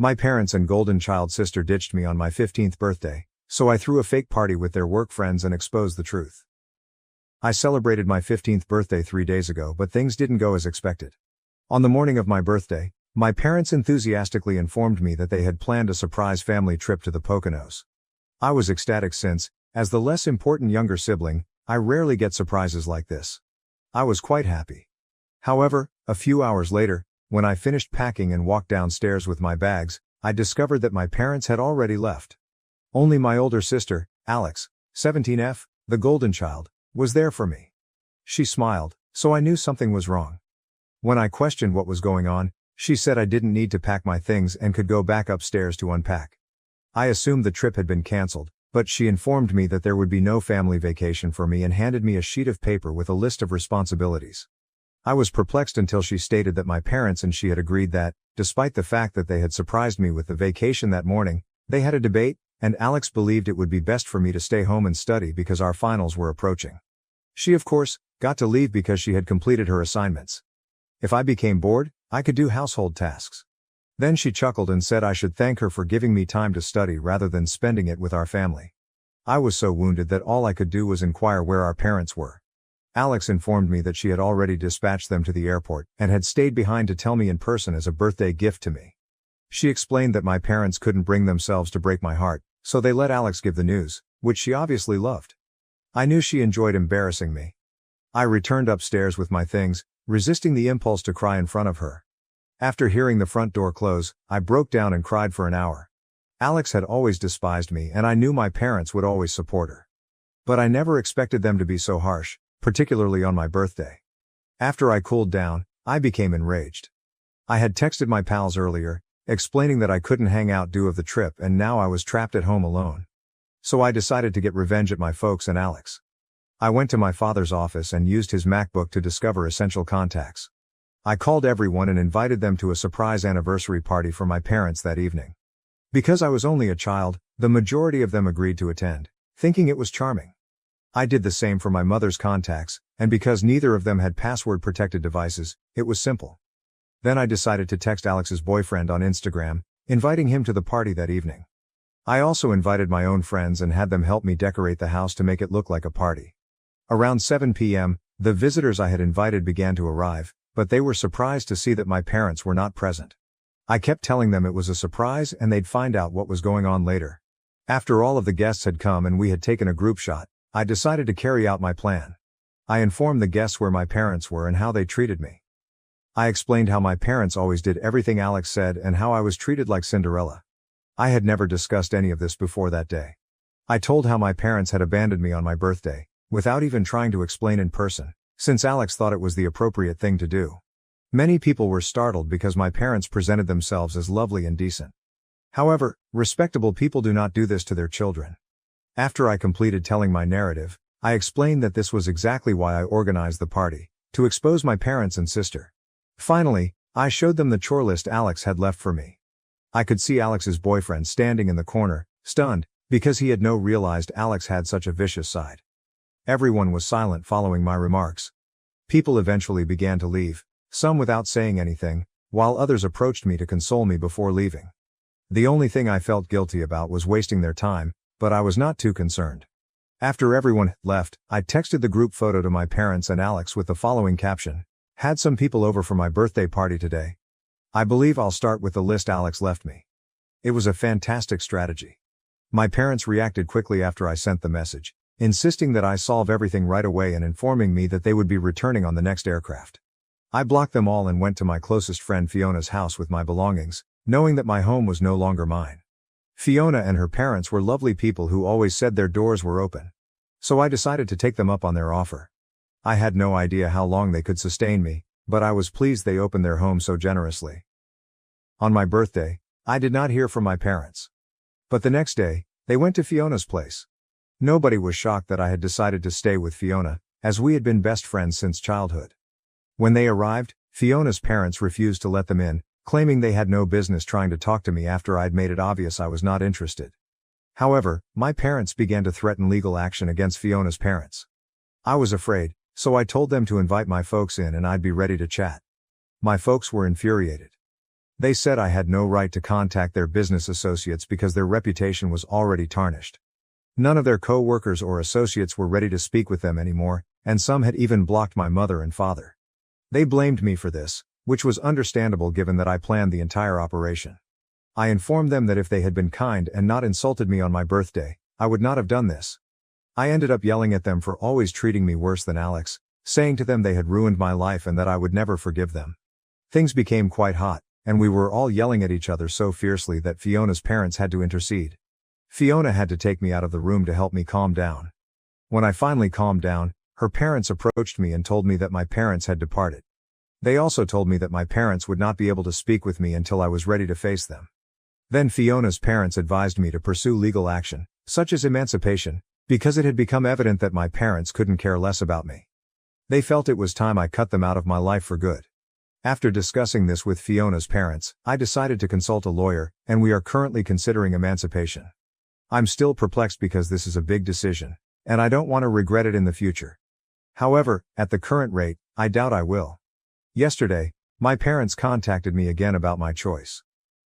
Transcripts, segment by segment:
My parents and golden child sister ditched me on my 15th birthday, so I threw a fake party with their work friends and exposed the truth. I celebrated my 15th birthday 3 days ago, but things didn't go as expected. On the morning of my birthday, my parents enthusiastically informed me that they had planned a surprise family trip to the Poconos. I was ecstatic since, as the less important younger sibling, I rarely get surprises like this. I was quite happy. However, a few hours later, when I finished packing and walked downstairs with my bags, I discovered that my parents had already left. Only my older sister, Alex, 17F, the golden child, was there for me. She smiled, so I knew something was wrong. When I questioned what was going on, she said I didn't need to pack my things and could go back upstairs to unpack. I assumed the trip had been canceled, but she informed me that there would be no family vacation for me and handed me a sheet of paper with a list of responsibilities. I was perplexed until she stated that my parents and she had agreed that, despite the fact that they had surprised me with the vacation that morning, they had a debate, and Alex believed it would be best for me to stay home and study because our finals were approaching. She, of course, got to leave because she had completed her assignments. If I became bored, I could do household tasks. Then she chuckled and said I should thank her for giving me time to study rather than spending it with our family. I was so wounded that all I could do was inquire where our parents were. Alex informed me that she had already dispatched them to the airport and had stayed behind to tell me in person as a birthday gift to me. She explained that my parents couldn't bring themselves to break my heart, so they let Alex give the news, which she obviously loved. I knew she enjoyed embarrassing me. I returned upstairs with my things, resisting the impulse to cry in front of her. After hearing the front door close, I broke down and cried for an hour. Alex had always despised me and I knew my parents would always support her. But I never expected them to be so harsh, particularly on my birthday. After I cooled down, I became enraged. I had texted my pals earlier, explaining that I couldn't hang out due to the trip and now I was trapped at home alone. So I decided to get revenge at my folks and Alex. I went to my father's office and used his MacBook to discover essential contacts. I called everyone and invited them to a surprise anniversary party for my parents that evening. Because I was only a child, the majority of them agreed to attend, thinking it was charming. I did the same for my mother's contacts, and because neither of them had password-protected devices, it was simple. Then I decided to text Alex's boyfriend on Instagram, inviting him to the party that evening. I also invited my own friends and had them help me decorate the house to make it look like a party. Around 7 p.m., the visitors I had invited began to arrive, but they were surprised to see that my parents were not present. I kept telling them it was a surprise and they'd find out what was going on later. After all of the guests had come and we had taken a group shot, I decided to carry out my plan. I informed the guests where my parents were and how they treated me. I explained how my parents always did everything Alex said and how I was treated like Cinderella. I had never discussed any of this before that day. I told how my parents had abandoned me on my birthday, without even trying to explain in person, since Alex thought it was the appropriate thing to do. Many people were startled because my parents presented themselves as lovely and decent. However, respectable people do not do this to their children. After I completed telling my narrative, I explained that this was exactly why I organized the party, to expose my parents and sister. Finally, I showed them the chore list Alex had left for me. I could see Alex's boyfriend standing in the corner, stunned, because he had no realized Alex had such a vicious side. Everyone was silent following my remarks. People eventually began to leave, some without saying anything, while others approached me to console me before leaving. The only thing I felt guilty about was wasting their time, but I was not too concerned. After everyone left, I texted the group photo to my parents and Alex with the following caption: "Had some people over for my birthday party today. I believe I'll start with the list Alex left me." It was a fantastic strategy. My parents reacted quickly after I sent the message, insisting that I solve everything right away and informing me that they would be returning on the next aircraft. I blocked them all and went to my closest friend Fiona's house with my belongings, knowing that my home was no longer mine. Fiona and her parents were lovely people who always said their doors were open. So I decided to take them up on their offer. I had no idea how long they could sustain me, but I was pleased they opened their home so generously. On my birthday, I did not hear from my parents. But the next day, they went to Fiona's place. Nobody was shocked that I had decided to stay with Fiona, as we had been best friends since childhood. When they arrived, Fiona's parents refused to let them in, claiming they had no business trying to talk to me after I'd made it obvious I was not interested. However, my parents began to threaten legal action against Fiona's parents. I was afraid, so I told them to invite my folks in and I'd be ready to chat. My folks were infuriated. They said I had no right to contact their business associates because their reputation was already tarnished. None of their co-workers or associates were ready to speak with them anymore, and some had even blocked my mother and father. They blamed me for this, which was understandable given that I planned the entire operation. I informed them that if they had been kind and not insulted me on my birthday, I would not have done this. I ended up yelling at them for always treating me worse than Alex, saying to them they had ruined my life and that I would never forgive them. Things became quite hot, and we were all yelling at each other so fiercely that Fiona's parents had to intercede. Fiona had to take me out of the room to help me calm down. When I finally calmed down, her parents approached me and told me that my parents had departed. They also told me that my parents would not be able to speak with me until I was ready to face them. Then Fiona's parents advised me to pursue legal action, such as emancipation, because it had become evident that my parents couldn't care less about me. They felt it was time I cut them out of my life for good. After discussing this with Fiona's parents, I decided to consult a lawyer, and we are currently considering emancipation. I'm still perplexed because this is a big decision, and I don't want to regret it in the future. However, at the current rate, I doubt I will. Yesterday, my parents contacted me again about my choice.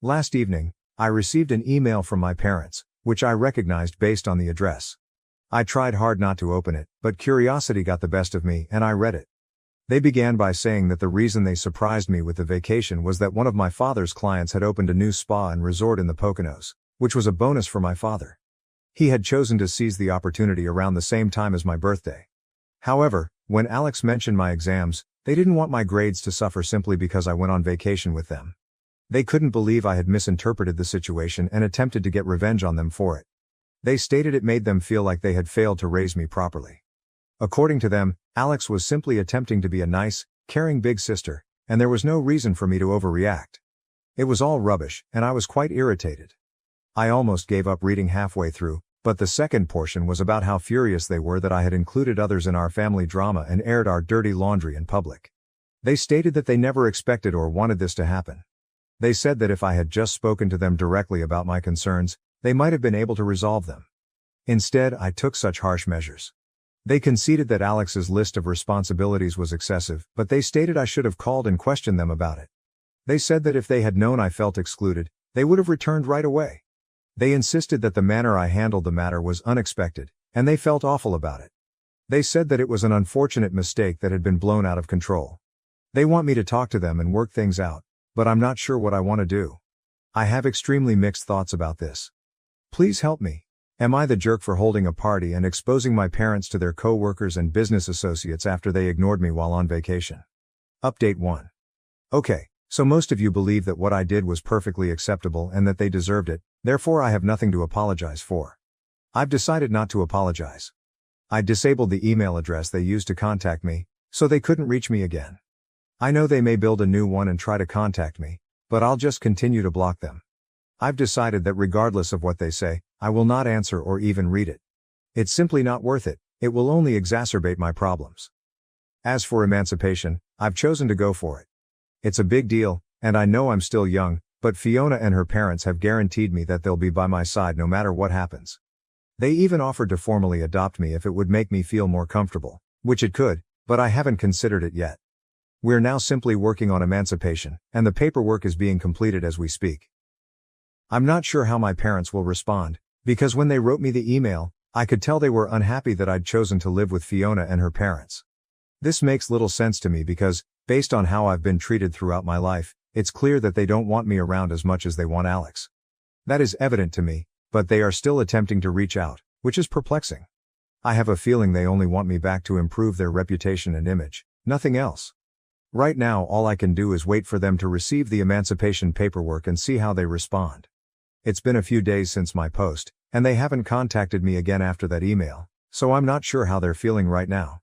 Last evening, I received an email from my parents, which I recognized based on the address. I tried hard not to open it, but curiosity got the best of me and I read it. They began by saying that the reason they surprised me with the vacation was that one of my father's clients had opened a new spa and resort in the Poconos, which was a bonus for my father. He had chosen to seize the opportunity around the same time as my birthday. However, when Alex mentioned my exams, they didn't want my grades to suffer simply because I went on vacation with them. They couldn't believe I had misinterpreted the situation and attempted to get revenge on them for it. They stated it made them feel like they had failed to raise me properly. According to them, Alex was simply attempting to be a nice, caring big sister, and there was no reason for me to overreact. It was all rubbish, and I was quite irritated. I almost gave up reading halfway through, but the second portion was about how furious they were that I had included others in our family drama and aired our dirty laundry in public. They stated that they never expected or wanted this to happen. They said that if I had just spoken to them directly about my concerns, they might have been able to resolve them. Instead, I took such harsh measures. They conceded that Alex's list of responsibilities was excessive, but they stated I should have called and questioned them about it. They said that if they had known I felt excluded, they would have returned right away. They insisted that the manner I handled the matter was unexpected, and they felt awful about it. They said that it was an unfortunate mistake that had been blown out of control. They want me to talk to them and work things out, but I'm not sure what I want to do. I have extremely mixed thoughts about this. Please help me. Am I the jerk for holding a party and exposing my parents to their co-workers and business associates after they ignored me while on vacation? Update 1. Okay, so most of you believe that what I did was perfectly acceptable and that they deserved it, therefore I have nothing to apologize for. I've decided not to apologize. I disabled the email address they used to contact me, so they couldn't reach me again. I know they may build a new one and try to contact me, but I'll just continue to block them. I've decided that regardless of what they say, I will not answer or even read it. It's simply not worth it, it will only exacerbate my problems. As for emancipation, I've chosen to go for it. It's a big deal, and I know I'm still young, but Fiona and her parents have guaranteed me that they'll be by my side no matter what happens. They even offered to formally adopt me if it would make me feel more comfortable, which it could, but I haven't considered it yet. We're now simply working on emancipation, and the paperwork is being completed as we speak. I'm not sure how my parents will respond, because when they wrote me the email, I could tell they were unhappy that I'd chosen to live with Fiona and her parents. This makes little sense to me because, based on how I've been treated throughout my life, it's clear that they don't want me around as much as they want Alex. That is evident to me, but they are still attempting to reach out, which is perplexing. I have a feeling they only want me back to improve their reputation and image, nothing else. Right now all I can do is wait for them to receive the emancipation paperwork and see how they respond. It's been a few days since my post, and they haven't contacted me again after that email, so I'm not sure how they're feeling right now.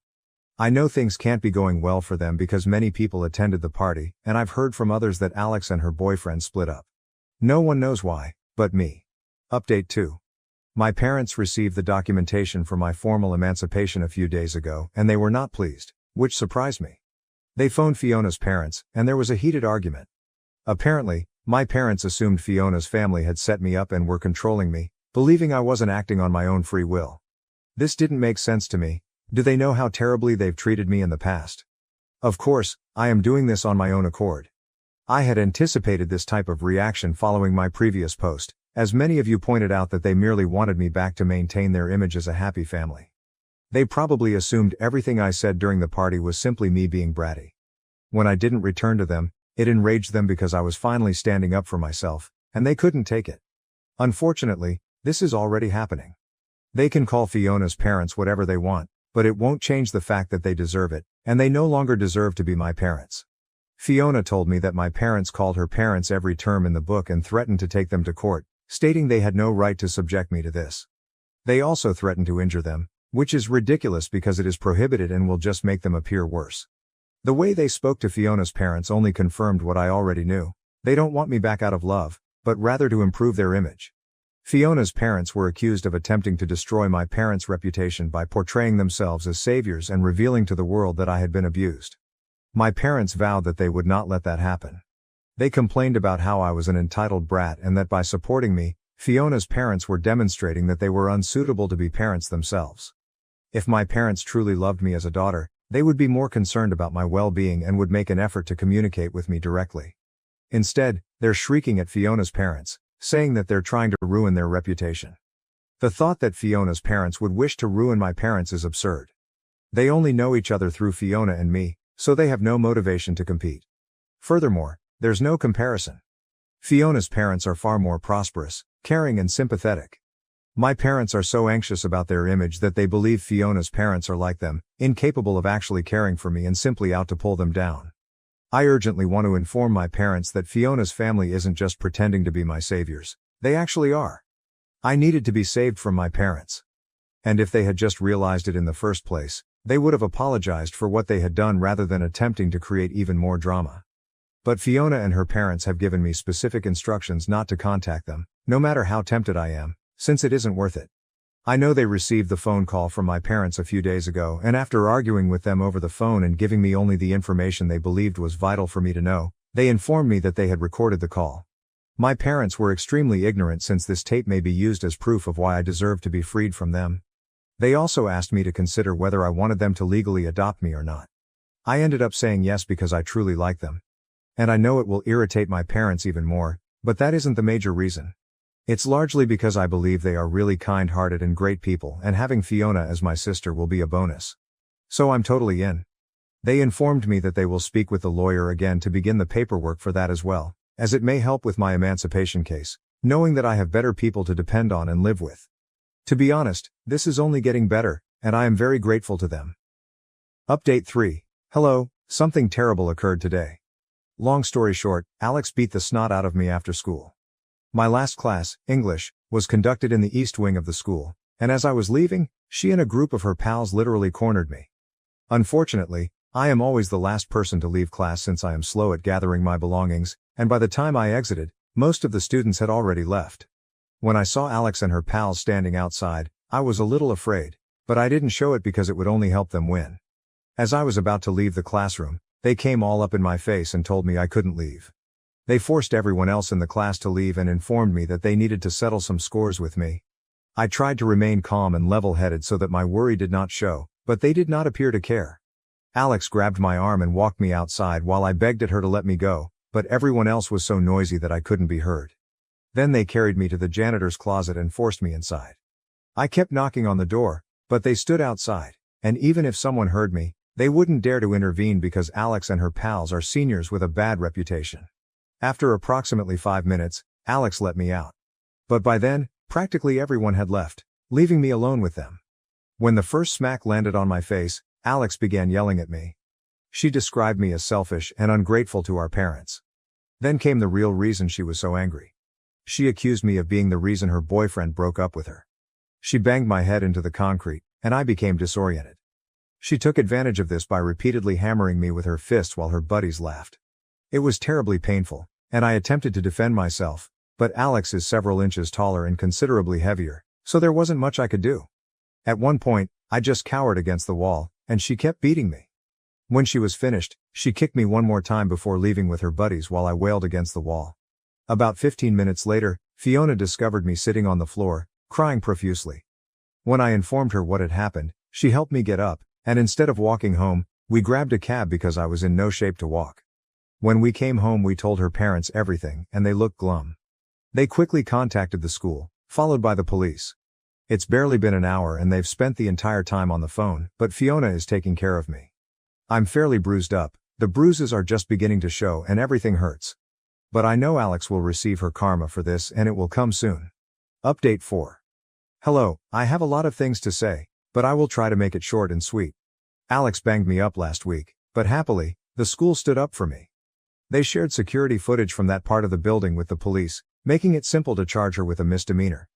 I know things can't be going well for them because many people attended the party, and I've heard from others that Alex and her boyfriend split up. No one knows why, but me. Update 2. My parents received the documentation for my formal emancipation a few days ago, and they were not pleased, which surprised me. They phoned Fiona's parents, and there was a heated argument. Apparently, my parents assumed Fiona's family had set me up and were controlling me, believing I wasn't acting on my own free will. This didn't make sense to me. Do they know how terribly they've treated me in the past? Of course, I am doing this on my own accord. I had anticipated this type of reaction following my previous post, as many of you pointed out that they merely wanted me back to maintain their image as a happy family. They probably assumed everything I said during the party was simply me being bratty. When I didn't return to them, it enraged them because I was finally standing up for myself, and they couldn't take it. Unfortunately, this is already happening. They can call Fiona's parents whatever they want, but it won't change the fact that they deserve it, and they no longer deserve to be my parents. Fiona told me that my parents called her parents every term in the book and threatened to take them to court, stating they had no right to subject me to this. They also threatened to injure them, which is ridiculous because it is prohibited and will just make them appear worse. The way they spoke to Fiona's parents only confirmed what I already knew. They don't want me back out of love, but rather to improve their image. Fiona's parents were accused of attempting to destroy my parents' reputation by portraying themselves as saviors and revealing to the world that I had been abused. My parents vowed that they would not let that happen. They complained about how I was an entitled brat and that by supporting me, Fiona's parents were demonstrating that they were unsuitable to be parents themselves. If my parents truly loved me as a daughter, they would be more concerned about my well-being and would make an effort to communicate with me directly. Instead, they're shrieking at Fiona's parents, saying that they're trying to ruin their reputation. The thought that Fiona's parents would wish to ruin my parents is absurd. They only know each other through Fiona and me, so they have no motivation to compete. Furthermore, there's no comparison. Fiona's parents are far more prosperous, caring and sympathetic. My parents are so anxious about their image that they believe Fiona's parents are like them, incapable of actually caring for me and simply out to pull them down. I urgently want to inform my parents that Fiona's family isn't just pretending to be my saviors, they actually are. I needed to be saved from my parents. And if they had just realized it in the first place, they would have apologized for what they had done rather than attempting to create even more drama. But Fiona and her parents have given me specific instructions not to contact them, no matter how tempted I am, since it isn't worth it. I know they received the phone call from my parents a few days ago, and after arguing with them over the phone and giving me only the information they believed was vital for me to know, they informed me that they had recorded the call. My parents were extremely ignorant since this tape may be used as proof of why I deserve to be freed from them. They also asked me to consider whether I wanted them to legally adopt me or not. I ended up saying yes because I truly like them. And I know it will irritate my parents even more, but that isn't the major reason. It's largely because I believe they are really kind-hearted and great people, and having Fiona as my sister will be a bonus. So I'm totally in. They informed me that they will speak with the lawyer again to begin the paperwork for that as well, as it may help with my emancipation case, knowing that I have better people to depend on and live with. To be honest, this is only getting better, and I am very grateful to them. Update 3. Hello, something terrible occurred today. Long story short, Alex beat the snot out of me after school. My last class, English, was conducted in the east wing of the school, and as I was leaving, she and a group of her pals literally cornered me. Unfortunately, I am always the last person to leave class since I am slow at gathering my belongings, and by the time I exited, most of the students had already left. When I saw Alex and her pals standing outside, I was a little afraid, but I didn't show it because it would only help them win. As I was about to leave the classroom, they came all up in my face and told me I couldn't leave. They forced everyone else in the class to leave and informed me that they needed to settle some scores with me. I tried to remain calm and level-headed so that my worry did not show, but they did not appear to care. Alex grabbed my arm and walked me outside while I begged at her to let me go, but everyone else was so noisy that I couldn't be heard. Then they carried me to the janitor's closet and forced me inside. I kept knocking on the door, but they stood outside, and even if someone heard me, they wouldn't dare to intervene because Alex and her pals are seniors with a bad reputation. After approximately 5 minutes, Alex let me out. But by then, practically everyone had left, leaving me alone with them. When the first smack landed on my face, Alex began yelling at me. She described me as selfish and ungrateful to our parents. Then came the real reason she was so angry. She accused me of being the reason her boyfriend broke up with her. She banged my head into the concrete, and I became disoriented. She took advantage of this by repeatedly hammering me with her fist while her buddies laughed. It was terribly painful, and I attempted to defend myself, but Alex is several inches taller and considerably heavier, so there wasn't much I could do. At one point, I just cowered against the wall, and she kept beating me. When she was finished, she kicked me one more time before leaving with her buddies while I wailed against the wall. About 15 minutes later, Fiona discovered me sitting on the floor, crying profusely. When I informed her what had happened, she helped me get up, and instead of walking home, we grabbed a cab because I was in no shape to walk. When we came home we told her parents everything and they looked glum. They quickly contacted the school, followed by the police. It's barely been an hour and they've spent the entire time on the phone, but Fiona is taking care of me. I'm fairly bruised up, the bruises are just beginning to show and everything hurts. But I know Alex will receive her karma for this and it will come soon. Update 4. Hello, I have a lot of things to say, but I will try to make it short and sweet. Alex banged me up last week, but happily, the school stood up for me. They shared security footage from that part of the building with the police, making it simple to charge her with a misdemeanor.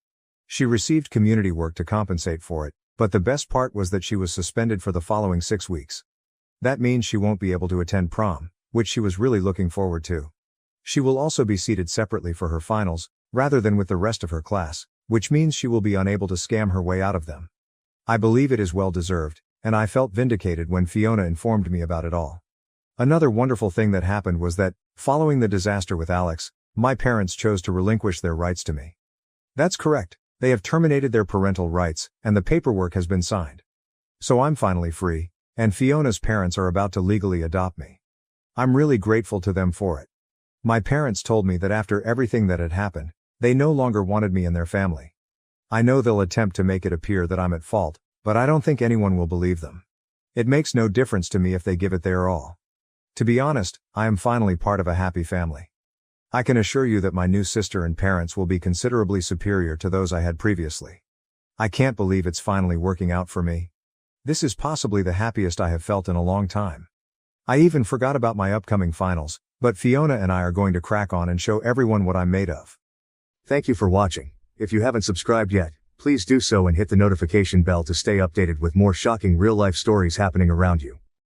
She received community work to compensate for it, but the best part was that she was suspended for the following 6 weeks. That means she won't be able to attend prom, which she was really looking forward to. She will also be seated separately for her finals, rather than with the rest of her class, which means she will be unable to scam her way out of them. I believe it is well deserved, and I felt vindicated when Fiona informed me about it all. Another wonderful thing that happened was that, following the disaster with Alex, my parents chose to relinquish their rights to me. That's correct, they have terminated their parental rights, and the paperwork has been signed. So I'm finally free, and Fiona's parents are about to legally adopt me. I'm really grateful to them for it. My parents told me that after everything that had happened, they no longer wanted me in their family. I know they'll attempt to make it appear that I'm at fault, but I don't think anyone will believe them. It makes no difference to me if they give it their all. To be honest, I am finally part of a happy family. I can assure you that my new sister and parents will be considerably superior to those I had previously. I can't believe it's finally working out for me. This is possibly the happiest I have felt in a long time. I even forgot about my upcoming finals, but Fiona and I are going to crack on and show everyone what I'm made of. Thank you for watching. If you haven't subscribed yet, please do so and hit the notification bell to stay updated with more shocking real-life stories happening around you.